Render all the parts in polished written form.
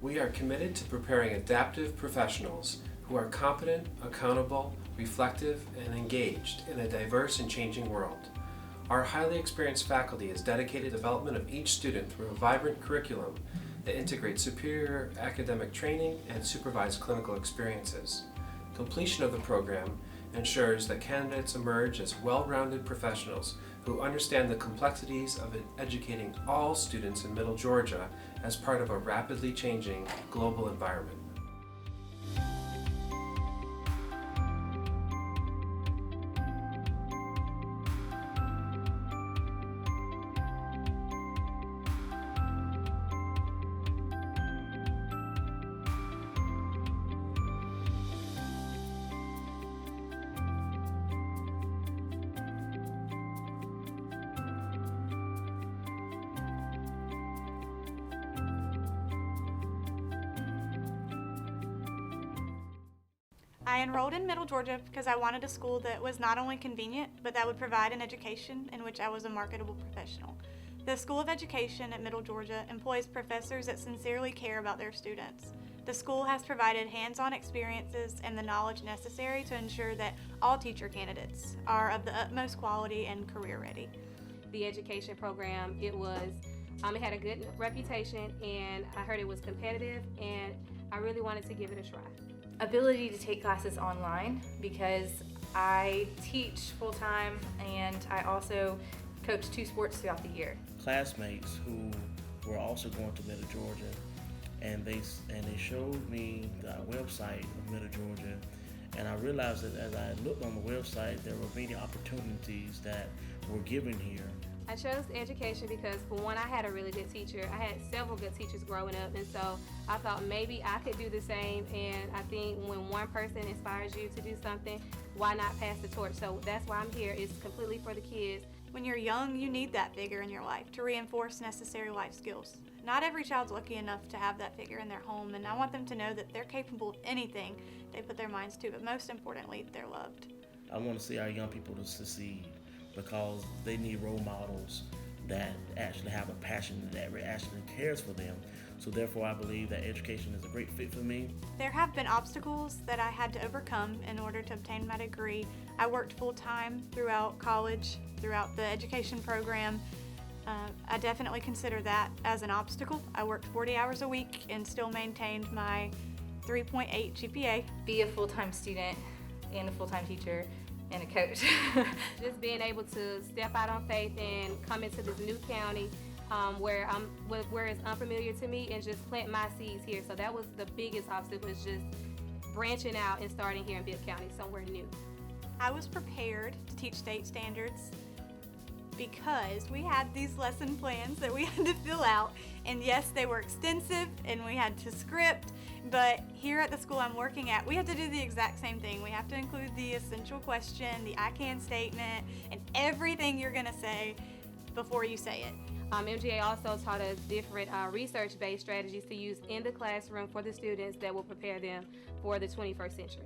We are committed to preparing adaptive professionals who are competent, accountable, reflective, and engaged in a diverse and changing world. Our highly experienced faculty is dedicated to the development of each student through a vibrant curriculum that integrates superior academic training and supervised clinical experiences. Completion of the program ensures that candidates emerge as well-rounded professionals who understand the complexities of educating all students in Middle Georgia as part of a rapidly changing global environment. I enrolled in Middle Georgia because I wanted a school that was not only convenient, but that would provide an education in which I was a marketable professional. The School of Education at Middle Georgia employs professors that sincerely care about their students. The school has provided hands-on experiences and the knowledge necessary to ensure that all teacher candidates are of the utmost quality and career ready. The education program, it had a good reputation, and I heard it was competitive, and I really wanted to give it a try. Ability to take classes online, because I teach full-time and I also coach 2 sports throughout the year. Classmates who were also going to Middle Georgia, and they showed me the website of Middle Georgia, and I realized that as I looked on the website, there were many opportunities that were given here. I chose education because, for one, I had a really good teacher. I had several good teachers growing up, and so I thought maybe I could do the same. And I think when one person inspires you to do something, why not pass the torch? So that's why I'm here. It's completely for the kids. When you're young, you need that figure in your life to reinforce necessary life skills. Not every child's lucky enough to have that figure in their home, and I want them to know that they're capable of anything they put their minds to, but most importantly, they're loved. I want to see our young people to succeed, because they need role models that actually have a passion, that actually cares for them. So therefore, I believe that education is a great fit for me. There have been obstacles that I had to overcome in order to obtain my degree. I worked full-time throughout college, throughout the education program. I definitely consider that as an obstacle. I worked 40 hours a week and still maintained my 3.8 GPA. Be a full-time student and a full-time teacher and a coach. Just being able to step out on faith and come into this new county where it's unfamiliar to me, and just plant my seeds here. So that was the biggest obstacle, was just branching out and starting here in Bibb County, somewhere new. I was prepared to teach state standards because we had these lesson plans that we had to fill out, and yes, they were extensive and we had to script, but here at the school I'm working at, we have to do the exact same thing. We have to include the essential question, the I can statement, and everything you're going to say before you say it. MGA also taught us different research-based strategies to use in the classroom for the students that will prepare them for the 21st century.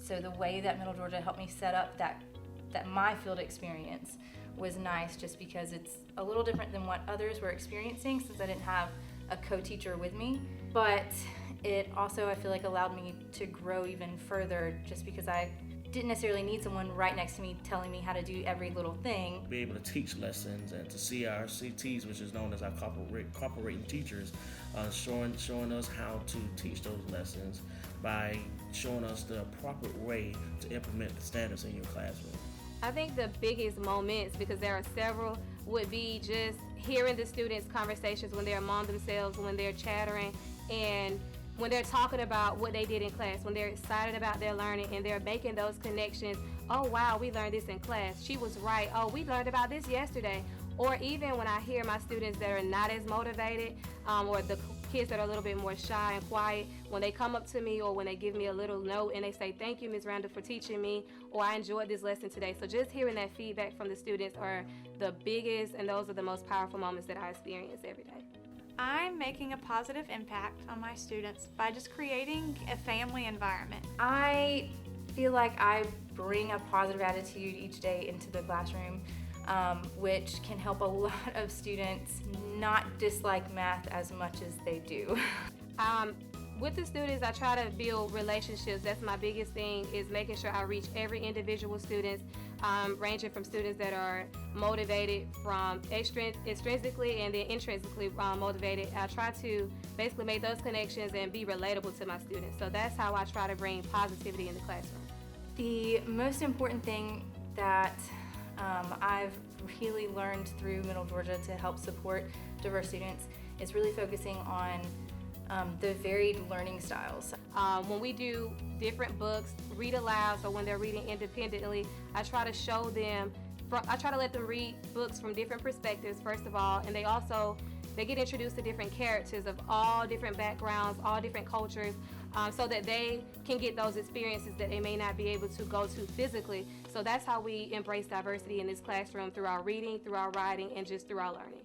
So the way that Middle Georgia helped me set up that my field experience was nice, just because it's a little different than what others were experiencing, since I didn't have a co-teacher with me. But it also, I feel like, allowed me to grow even further, just because I didn't necessarily need someone right next to me telling me how to do every little thing. Be able to teach lessons, and to see our CTs, which is known as our cooperating teachers, showing us how to teach those lessons by showing us the proper way to implement the standards in your classroom. I think the biggest moments, because there are several, would be just hearing the students' conversations when they're among themselves, when they're chattering, and when they're talking about what they did in class, when they're excited about their learning and they're making those connections. Oh wow, we learned this in class. She was right. Oh, we learned about this yesterday. Or even when I hear my students that are not as motivated, or the kids that are a little bit more shy and quiet, when they come up to me or when they give me a little note and they say, "Thank you, Ms. Randall, for teaching me," or "I enjoyed this lesson today." So just hearing that feedback from the students are the biggest, and those are the most powerful moments that I experience every day. I'm making a positive impact on my students by just creating a family environment. I feel like I bring a positive attitude each day into the classroom, which can help a lot of students not dislike math as much as they do. With the students, I try to build relationships. That's my biggest thing, is making sure I reach every individual student, ranging from students that are motivated from extrinsically and then intrinsically motivated. I try to basically make those connections and be relatable to my students. So that's how I try to bring positivity in the classroom. The most important thing that I've really learned through Middle Georgia to help support diverse students is really focusing on the varied learning styles. When we do different books, read aloud, so when they're reading independently, I try to show them, I try to let them read books from different perspectives, first of all, and they get introduced to different characters of all different backgrounds, all different cultures, so that they can get those experiences that they may not be able to go to physically. So that's how we embrace diversity in this classroom, through our reading, through our writing, and just through our learning.